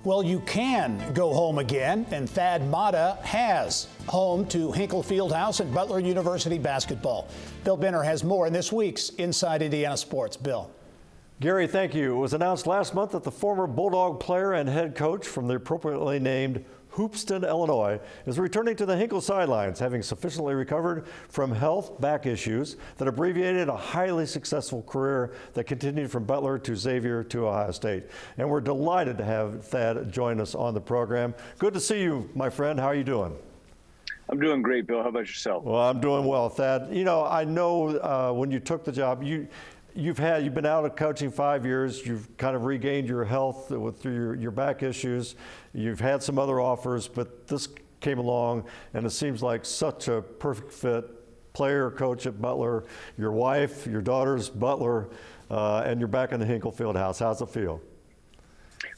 Well, you can go home again, and Thad Matta has home to Hinkle Fieldhouse and Butler University basketball. Bill Benner has more in this week's Inside Indiana Sports. Bill. Gary, thank you. It was announced last month that the former Bulldog player and head coach from the appropriately named Hoopeston, Illinois, is returning to the Hinkle sidelines, having sufficiently recovered from health back issues that abbreviated a highly successful career that continued from Butler to Xavier to Ohio State. And we're delighted to have Thad join us on the program. Good to see you, my friend. How are you doing? I'm doing great, Bill. How about yourself? Well, I'm doing well, Thad. You know, I know when you took the job, you've been out of coaching 5 years. You've kind of regained your health through your back issues. You've had some other offers, but this came along, and it seems like such a perfect fit. Player, coach at Butler, your wife, your daughter's Butler, and you're back in the Hinkle Fieldhouse. How's it feel?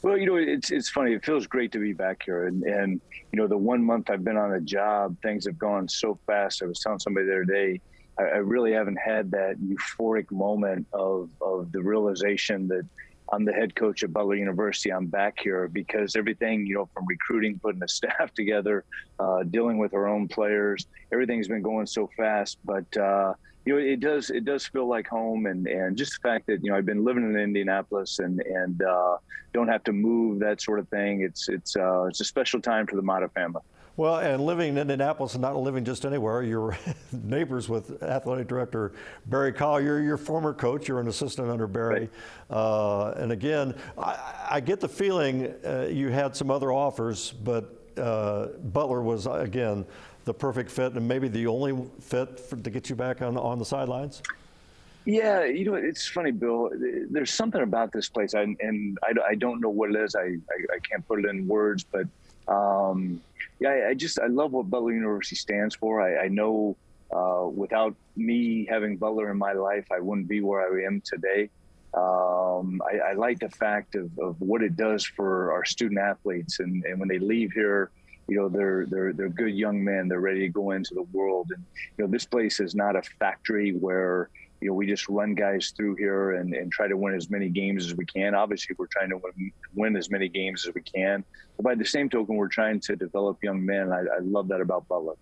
Well, you know, it's funny. It feels great to be back here. And you know, the 1 month I've been on the job, things have gone so fast. I was telling somebody the other day, I really haven't had that euphoric moment of the realization that I'm the head coach at Butler University. I'm back here because everything, you know, from recruiting, putting the staff together, dealing with our own players, everything's been going so fast. But you know, it does feel like home, and just the fact that, you know, I've been living in Indianapolis and don't have to move, that sort of thing. It's a special time for the Matta family. Well, and living in Indianapolis and not living just anywhere, you're neighbors with athletic director Barry Collier. You're your former coach. You're an assistant under Barry. Right. And again, I get the feeling you had some other offers, but Butler was, again, the perfect fit and maybe the only fit to get you back on the sidelines? Yeah, you know, it's funny, Bill. There's something about this place, and I don't know what it is. I can't put it in words, but yeah, I love what Butler University stands for. I know without me having Butler in my life, I wouldn't be where I am today. I like the fact of what it does for our student athletes, and when they leave here, you know, they're good young men. They're ready to go into the world. And you know, this place is not a factory where, you know, we just run guys through here and try to win as many games as we can. Obviously, we're trying to win as many games as we can. But by the same token, we're trying to develop young men. I love that about Butler.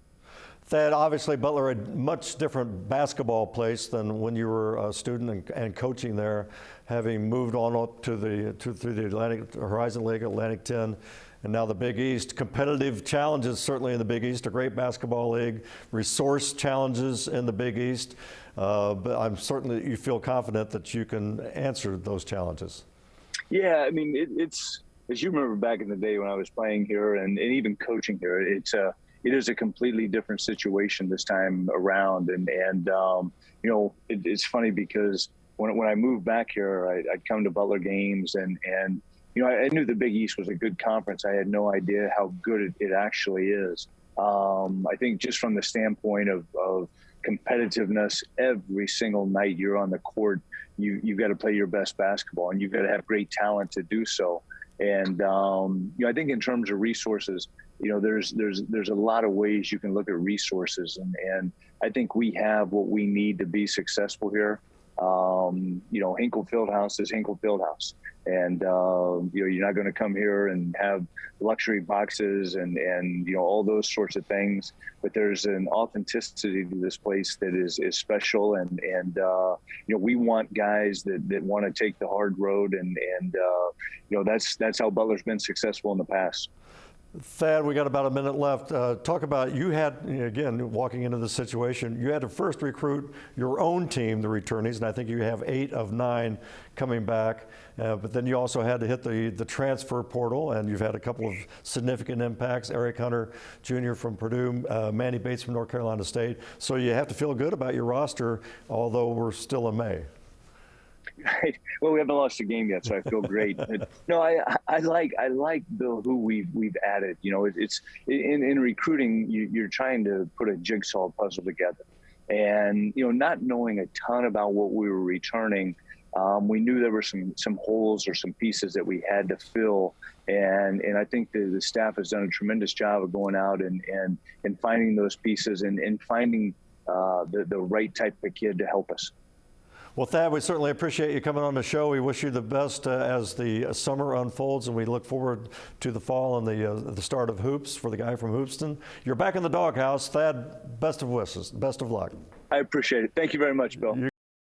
Thad, obviously Butler, a much different basketball place than when you were a student and coaching there, having moved on up through the Atlantic Horizon League, Atlantic 10, and now the Big East. Competitive challenges certainly in the Big East, a great basketball league, resource challenges in the Big East, but I'm certain that you feel confident that you can answer those challenges. Yeah, I mean, it's as you remember back in the day when I was playing here and even coaching here, it is a completely different situation this time around. And you know, it's funny because when I moved back here, I'd come to Butler games and you know, I knew the Big East was a good conference. I had no idea how good it actually is. I think just from the standpoint of competitiveness, every single night you're on the court, you've got to play your best basketball, and you've got to have great talent to do so. And you know, I think in terms of resources, you know, there's a lot of ways you can look at resources, and I think we have what we need to be successful here. You know, Hinkle Fieldhouse is Hinkle Fieldhouse, and you know, you're not going to come here and have luxury boxes and you know, all those sorts of things. But there's an authenticity to this place that is special, and you know, we want guys that want to take the hard road, and you know, that's how Butler's been successful in the past. Thad, we got about a minute left. Talk about, you had, again, walking into this situation, you had to first recruit your own team, the returnees, and I think you have 8 of 9 coming back. But then you also had to hit the transfer portal, and you've had a couple of significant impacts. Eric Hunter Jr. from Purdue, Manny Bates from North Carolina State. So you have to feel good about your roster, although we're still in May. Right. Well, we haven't lost a game yet, so I feel great. But, no, I like Bill, who we've added. You know, it's in recruiting, you're trying to put a jigsaw puzzle together, and you know, not knowing a ton about what we were returning, we knew there were some holes or some pieces that we had to fill, and I think the staff has done a tremendous job of going out and finding those pieces and finding the right type of kid to help us. Well, Thad, we certainly appreciate you coming on the show. We wish you the best as the summer unfolds, and we look forward to the fall and the start of hoops for the guy from Hoopeston. You're back in the doghouse. Thad, best of wishes. Best of luck. I appreciate it. Thank you very much, Bill.